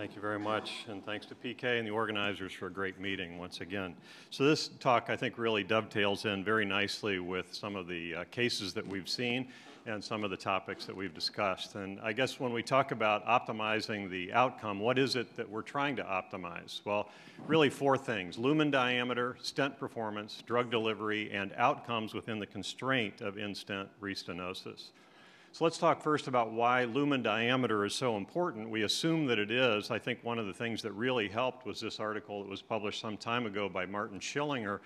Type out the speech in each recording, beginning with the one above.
Thank you very much, and thanks to PK and the organizers for a great meeting once again. So this talk, I think, really dovetails in very nicely with some of the cases that we've seen and some of the topics that we've discussed. And I guess when we talk about optimizing the outcome, what is it that we're trying to optimize? Well, really four things: lumen diameter, stent performance, drug delivery, and outcomes within the constraint of in-stent restenosis. So let's talk first about why lumen diameter is so important. We assume that it is. I think one of the things that really helped was this article that was published some time ago by Martin Schillinger,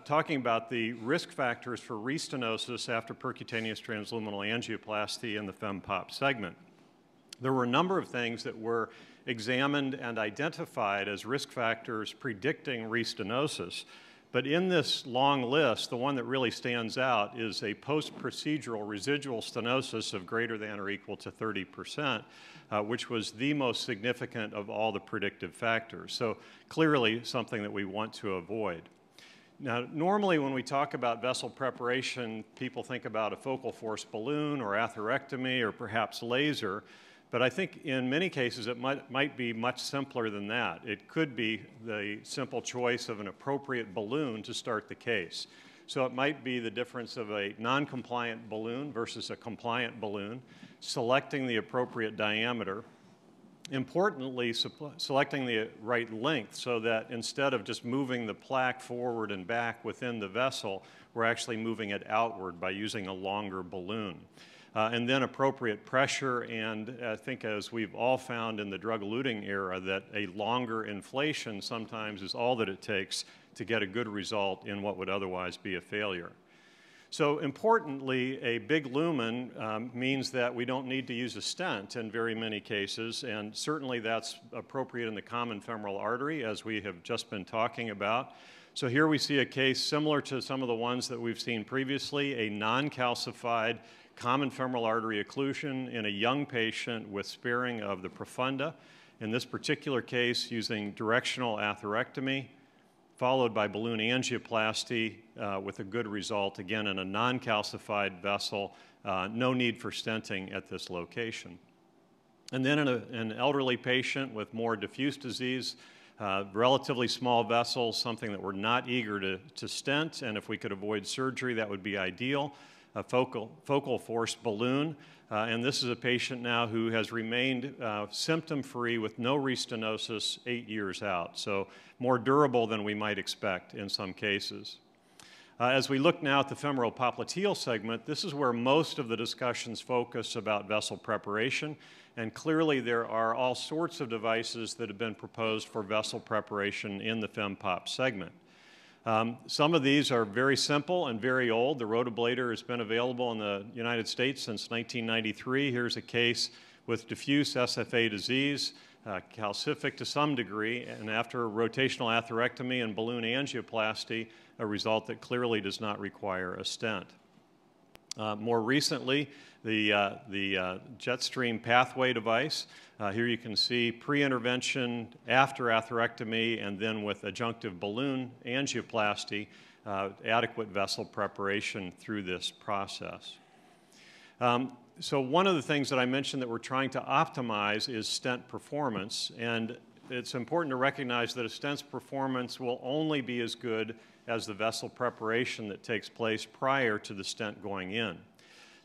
talking about the risk factors for restenosis after percutaneous transluminal angioplasty in the FEMPOP segment. There were a number of things that were examined and identified as risk factors predicting restenosis. But in this long list, the one that really stands out is a post-procedural residual stenosis of greater than or equal to 30%, which was the most significant of all the predictive factors. So clearly something that we want to avoid. Now, normally when we talk about vessel preparation, people think about a focal force balloon or atherectomy or perhaps laser. But I think in many cases it might be much simpler than that. It could be the simple choice of an appropriate balloon to start the case. So it might be the difference of a non-compliant balloon versus a compliant balloon, selecting the appropriate diameter, importantly selecting the right length so that instead of just moving the plaque forward and back within the vessel, we're actually moving it outward by using a longer balloon. And then appropriate pressure, and I think as we've all found in the drug-eluting era, that a longer inflation sometimes is all that it takes to get a good result in what would otherwise be a failure. So importantly, a big lumen means that we don't need to use a stent in very many cases, and certainly that's appropriate in the common femoral artery, as we have just been talking about. So here we see a case similar to some of the ones that we've seen previously, a non-calcified common femoral artery occlusion in a young patient with sparing of the profunda. In this particular case, using directional atherectomy, followed by balloon angioplasty with a good result, again in a non-calcified vessel, no need for stenting at this location. And then in an elderly patient with more diffuse disease, relatively small vessels, something that we're not eager to stent, and if we could avoid surgery, that would be ideal. A focal force balloon, and this is a patient now who has remained symptom-free with no restenosis 8 years out, so more durable than we might expect in some cases. As we look now at the femoral popliteal segment, this is where most of the discussions focus about vessel preparation, and clearly there are all sorts of devices that have been proposed for vessel preparation in the FEMPOP segment. Some of these are very simple and very old. The rotablator has been available in the United States since 1993. Here's a case with diffuse SFA disease, calcific to some degree, and after rotational atherectomy and balloon angioplasty, a result that clearly does not require a stent. More recently, the Jetstream pathway device. Here you can see pre-intervention, after atherectomy, and then with adjunctive balloon angioplasty, adequate vessel preparation through this process. So one of the things that I mentioned that we're trying to optimize is stent performance, and it's important to recognize that a stent's performance will only be as good as the vessel preparation that takes place prior to the stent going in.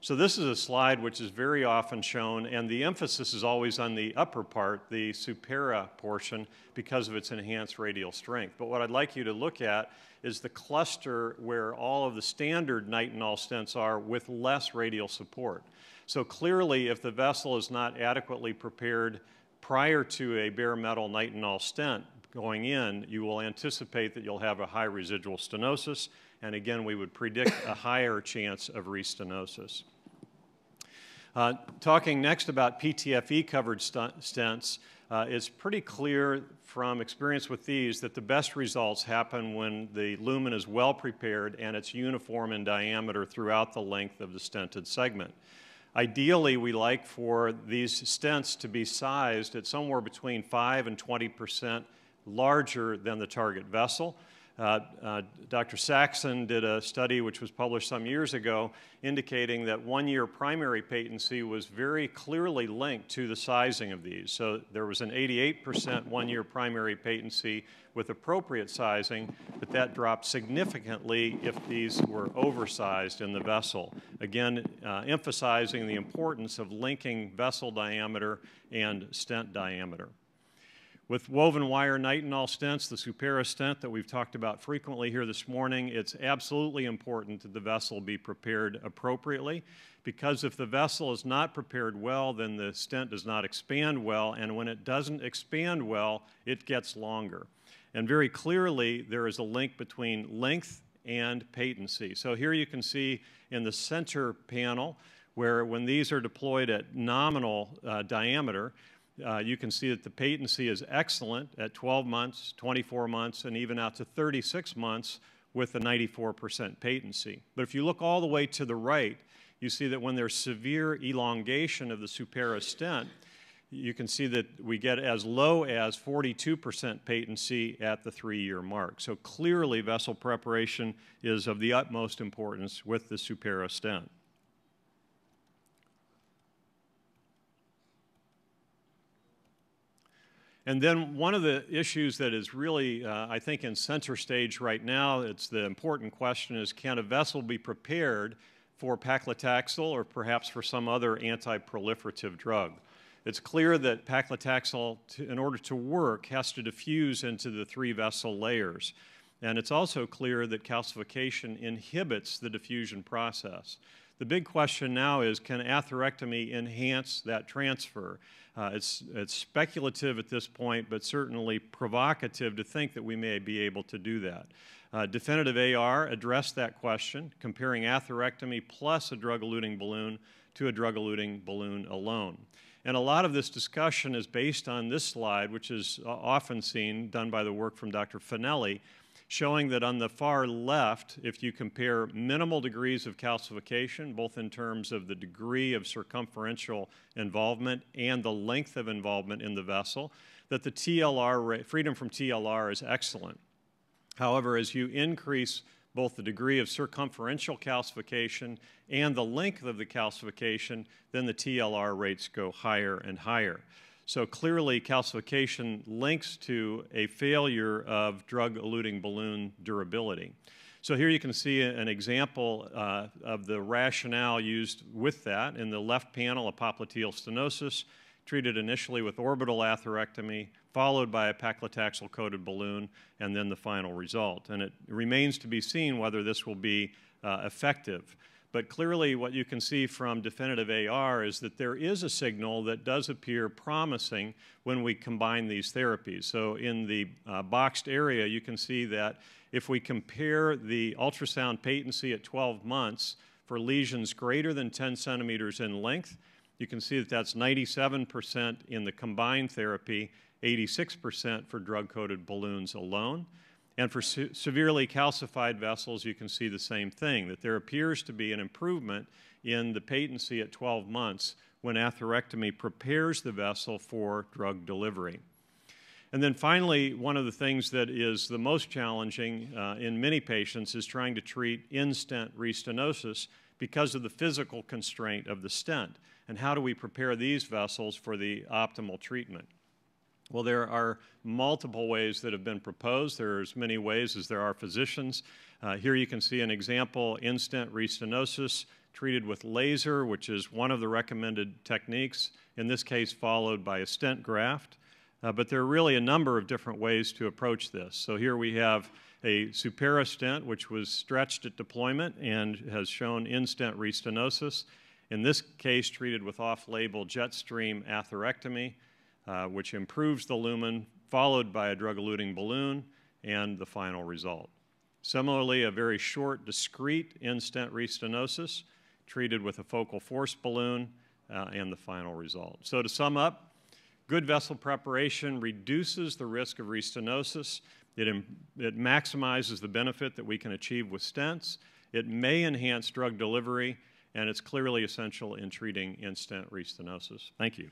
So this is a slide which is very often shown, and the emphasis is always on the upper part, the supera portion, because of its enhanced radial strength. But what I'd like you to look at is the cluster where all of the standard nitinol stents are with less radial support. So clearly, if the vessel is not adequately prepared prior to a bare metal nitinol stent going in, you will anticipate that you'll have a high residual stenosis, and again, we would predict a higher chance of restenosis. Talking next about Ptfe-covered stents, it's pretty clear from experience with these that the best results happen when the lumen is well prepared and it's uniform in diameter throughout the length of the stented segment. Ideally, we like for these stents to be sized at somewhere between 5 and 20% larger than the target vessel. Dr. Saxon did a study which was published some years ago indicating that one-year primary patency was very clearly linked to the sizing of these. So there was an 88% one-year primary patency with appropriate sizing, but that dropped significantly if these were oversized in the vessel. Again, emphasizing the importance of linking vessel diameter and stent diameter. With woven wire nitinol stents, the Supera stent that we've talked about frequently here this morning, it's absolutely important that the vessel be prepared appropriately, because if the vessel is not prepared well, then the stent does not expand well, and when it doesn't expand well, it gets longer. And very clearly, there is a link between length and patency. So here you can see in the center panel, where when these are deployed at nominal diameter, you can see that the patency is excellent at 12 months, 24 months, and even out to 36 months with a 94% patency. But if you look all the way to the right, you see that when there's severe elongation of the Supera stent, you can see that we get as low as 42% patency at the 3-year mark. So clearly, vessel preparation is of the utmost importance with the Supera stent. And then one of the issues that is really, I think, in center stage right now, it's the important question is, can a vessel be prepared for paclitaxel or perhaps for some other anti-proliferative drug? It's clear that paclitaxel, in order to work, has to diffuse into the 3 vessel layers. And it's also clear that calcification inhibits the diffusion process. The big question now is, can atherectomy enhance that transfer? It's speculative at this point, but certainly provocative to think that we may be able to do that. Definitive AR addressed that question, comparing atherectomy plus a drug-eluting balloon to a drug-eluting balloon alone. And a lot of this discussion is based on this slide, which is often seen, done by the work from Dr. Finelli, showing that on the far left, if you compare minimal degrees of calcification, both in terms of the degree of circumferential involvement and the length of involvement in the vessel, that the TLR rate, freedom from TLR, is excellent. However, as you increase both the degree of circumferential calcification and the length of the calcification, then the TLR rates go higher and higher. So clearly, calcification links to a failure of drug-eluting balloon durability. So here you can see an example of the rationale used with that. In the left panel, a popliteal stenosis, treated initially with orbital atherectomy, followed by a paclitaxel-coated balloon, and then the final result. And it remains to be seen whether this will be effective. But clearly, what you can see from definitive AR is that there is a signal that does appear promising when we combine these therapies. So in the boxed area, you can see that if we compare the ultrasound patency at 12 months for lesions greater than 10 centimeters in length, you can see that that's 97% in the combined therapy, 86% for drug-coated balloons alone. And for severely calcified vessels, you can see the same thing, that there appears to be an improvement in the patency at 12 months when atherectomy prepares the vessel for drug delivery. And then finally, one of the things that is the most challenging in many patients is trying to treat in-stent restenosis because of the physical constraint of the stent. And how do we prepare these vessels for the optimal treatment? Well, there are multiple ways that have been proposed. There are as many ways as there are physicians. Here you can see an example, in-stent restenosis treated with laser, which is one of the recommended techniques, in this case followed by a stent graft. But there are really a number of different ways to approach this. So here we have a Supera stent, which was stretched at deployment and has shown in-stent restenosis, in this case treated with off-label jet stream atherectomy, which improves the lumen, followed by a drug-eluting balloon, and the final result. Similarly, a very short, discrete in-stent restenosis, treated with a focal force balloon, and the final result. So to sum up, good vessel preparation reduces the risk of restenosis. It maximizes the benefit that we can achieve with stents. It may enhance drug delivery, and it's clearly essential in treating in-stent restenosis. Thank you.